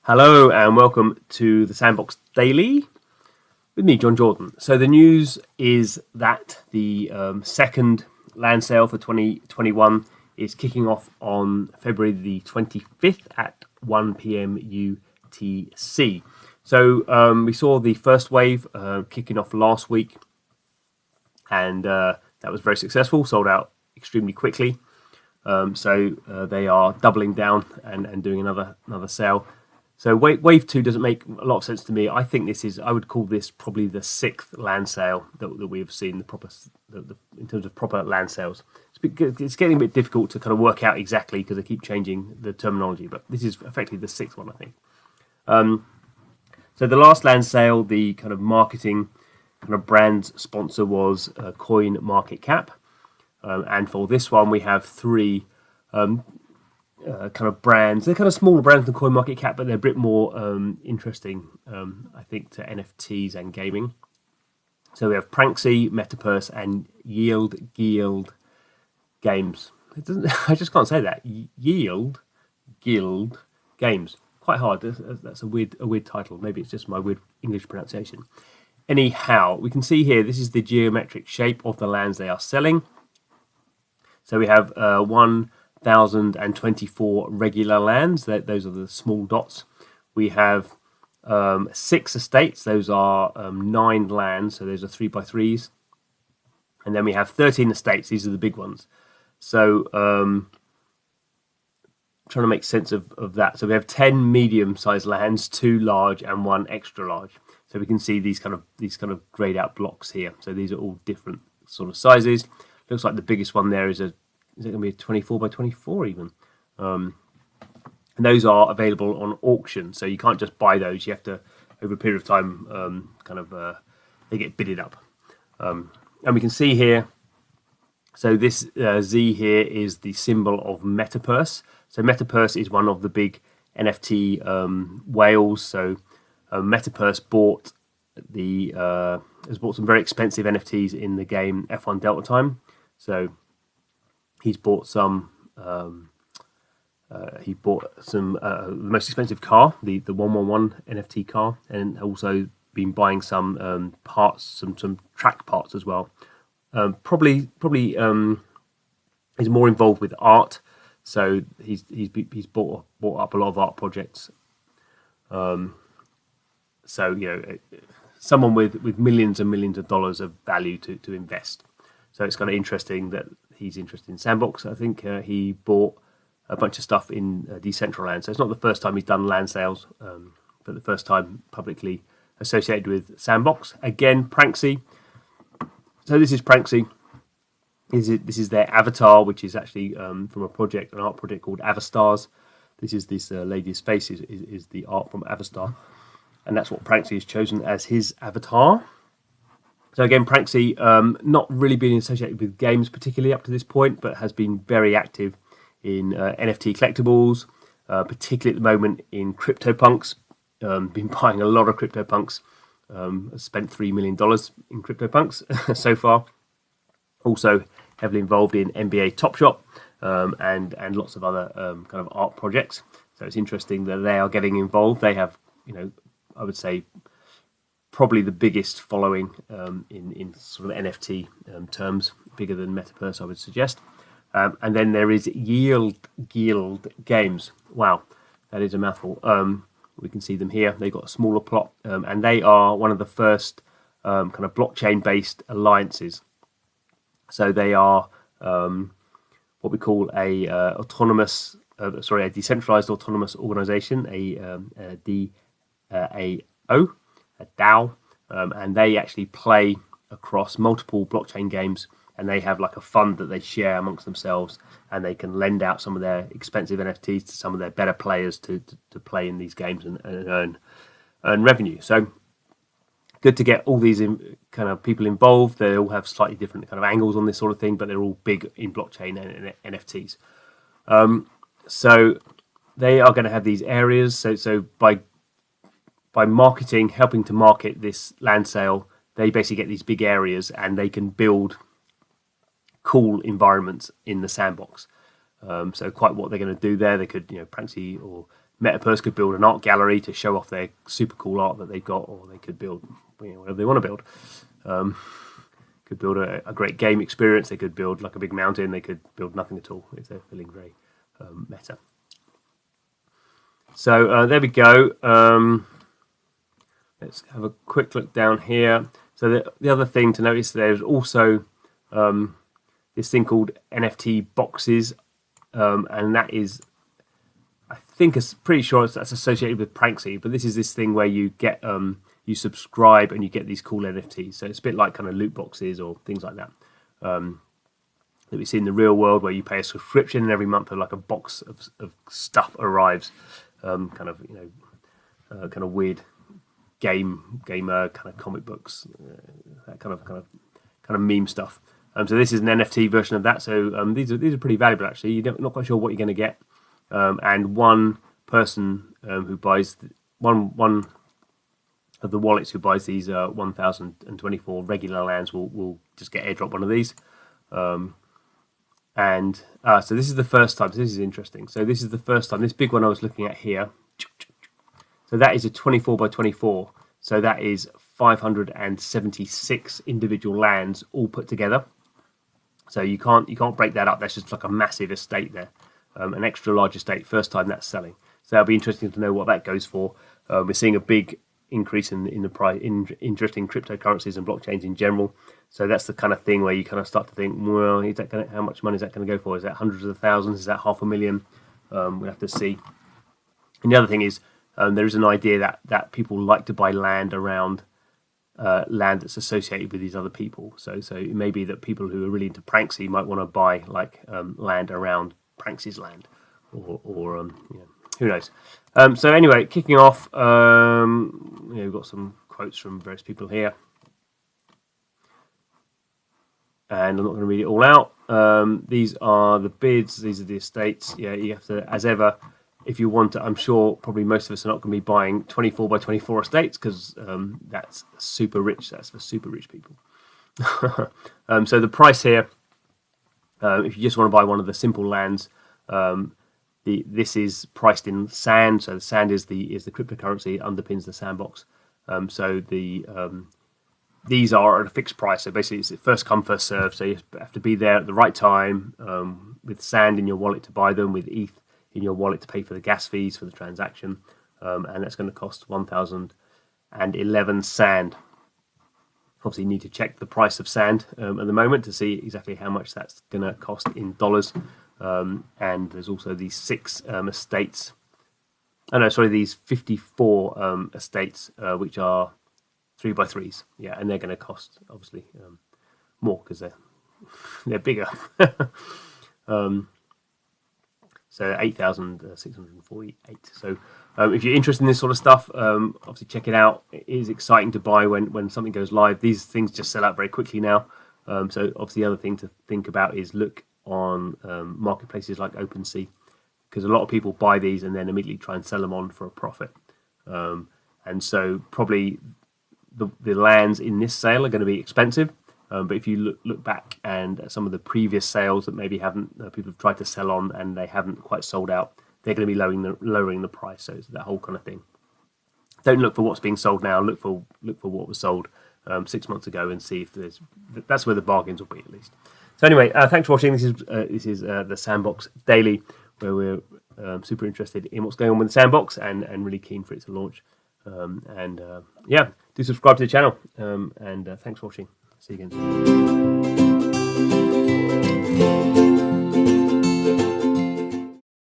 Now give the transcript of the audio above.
Hello and welcome to the Sandbox Daily with me, John Jordan. So the news is that the second land sale for 2021 is kicking off on February the 25th at 1 p.m. UTC. So we saw the first wave kicking off last week, and that was very successful, sold out extremely quickly. So they are doubling down and doing another sale. So wave 2 doesn't make a lot of sense to me. I think I would call this probably the sixth land sale that we've seen in terms of proper land sales. It's getting a bit difficult to kind of work out exactly because they keep changing the terminology, but this is effectively the sixth one, I think. So the last land sale, the kind of marketing kind of brand sponsor was Coin Market Cap. And for this one, we have three kind of brands. They're kind of smaller brands than CoinMarketCap, but they're a bit more interesting, I think, to NFTs and gaming. So we have Pranksy, Metapurse, and Yield Guild Games. I just can't say that. Yield Guild Games. Quite hard. That's a weird title. Maybe it's just my weird English pronunciation. Anyhow, we can see here, this is the geometric shape of the lands they are selling. So we have 1,024 regular lands. Those are the small dots. We have 6 estates. Those are 9 lands. So those are 3x3s. And then we have 13 estates. These are the big ones. So trying to make sense of that. So we have 10 medium-sized lands, 2 large, and 1 extra large. So we can see these kind of grayed out blocks here. So these are all different sort of sizes. Looks like the biggest one there is it going to be a 24 by 24 even? And those are available on auction, so you can't just buy those. You have to, over a period of time, they get bidded up. And we can see here, so this Z here is the symbol of Metapurse. So Metapurse is one of the big NFT whales. So Metapurse has bought some very expensive NFTs in the game F1 Delta Time. So he's bought some. He bought some the most expensive car, the 111 NFT car, and also been buying some parts, some track parts as well. Probably is more involved with art. So he's bought up a lot of art projects. So someone with millions and millions of dollars of value to invest. So it's kind of interesting that he's interested in Sandbox. I think he bought a bunch of stuff in Decentraland. So it's not the first time he's done land sales, but the first time publicly associated with Sandbox. Again, Pranksy. So this is Pranksy. This is their avatar, which is actually from an art project called Avastars. This lady's face is the art from Avastar. And that's what Pranksy has chosen as his avatar. So again, Pranksy, not really been associated with games particularly up to this point, but has been very active in NFT collectibles, particularly at the moment in CryptoPunks. Been buying a lot of CryptoPunks. Spent $3 million in CryptoPunks so far. Also heavily involved in NBA Top Shot and lots of other kind of art projects. So it's interesting that they are getting involved. They have, I would say, probably the biggest following in sort of NFT terms, bigger than Metapurse, I would suggest. And then there is Yield Guild Games. Wow, that is a mouthful. We can see them here. They've got a smaller plot, and they are one of the first kind of blockchain-based alliances. So they are what we call a decentralized autonomous organization, a DAO. A DAO, and they actually play across multiple blockchain games, and they have like a fund that they share amongst themselves, and they can lend out some of their expensive NFTs to some of their better players to play in these games and earn revenue. So good to get all these kind of people involved. They all have slightly different kind of angles on this sort of thing, but they're all big in blockchain and NFTs. So they are going to have these areas. So by helping to market this land sale, they basically get these big areas and they can build cool environments in the sandbox. So quite what they're going to do there, they could, Pranksy or Metaverse could build an art gallery to show off their super cool art that they've got, or they could build whatever they want to build. Could build a great game experience. They could build like a big mountain. They could build nothing at all if they're feeling very meta. So there we go. Let's have a quick look down here. So the other thing to notice, there's also this thing called NFT boxes, and that is, I think, it's pretty sure that's associated with Pranksy. But this is this thing where you get you subscribe and you get these cool NFTs. So it's a bit like kind of loot boxes or things like that that we see in the real world, where you pay a subscription and every month like a box of stuff arrives, kind of kind of weird gamer kind of comic books, that kind of meme stuff. So this is an NFT version of that. So these are pretty valuable actually. You're not quite sure what you're going to get, and one person who buys one of the wallets who buys these 1,024 regular lands will just get airdrop one of these. So this is the first time. So this is interesting. So this is the first time. This big one I was looking at here. So that is a 24 by 24. So that is 576 individual lands all put together. So you can't break that up. That's just like a massive estate there, an extra large estate. First time that's selling. So that'll be interesting to know what that goes for. We're seeing a big increase in the price, interest in cryptocurrencies and blockchains in general. So that's the kind of thing where you kind of start to think, well, is that how much money is that going to go for? Is that hundreds of thousands? Is that 500,000? We'll have to see. And the other thing is, there is an idea that people like to buy land around land that's associated with these other people. So it may be that people who are really into Pranksy might want to buy like land around Pranksy's land, or who knows. So anyway, kicking off, we've got some quotes from various people here, and I'm not going to read it all out. These are the bids. These are the estates. Yeah, you have to, as ever, if you want to. I'm sure probably most of us are not going to be buying 24 by 24 estates because that's super rich. That's for super rich people. So the price here, if you just want to buy one of the simple lands, this is priced in sand. So the sand is the cryptocurrency, underpins the Sandbox. So these are at a fixed price. So basically, it's first come, first serve. So you have to be there at the right time with sand in your wallet to buy them, with ETH in your wallet to pay for the gas fees for the transaction, and that's going to cost 1,011 sand. Obviously, you need to check the price of sand at the moment to see exactly how much that's going to cost in dollars. And there's also these 6 estates. These 54 estates, which are 3x3s. Yeah, and they're going to cost obviously more because they're bigger. So 8,648. So if you're interested in this sort of stuff, obviously check it out. It is exciting to buy when something goes live. These things just sell out very quickly now. So obviously the other thing to think about is look on marketplaces like OpenSea, because a lot of people buy these and then immediately try and sell them on for a profit. And so probably the lands in this sale are going to be expensive. But if you look back and at some of the previous sales that maybe people have tried to sell on and they haven't quite sold out, they're going to be lowering the price. So it's that whole kind of thing. Don't look for what's being sold now. Look for what was sold 6 months ago and see if that's where the bargains will be at least. So anyway, thanks for watching. This is the Sandbox Daily, where we're super interested in what's going on with the Sandbox and really keen for it to launch. Do subscribe to the channel. And thanks for watching. See you again soon.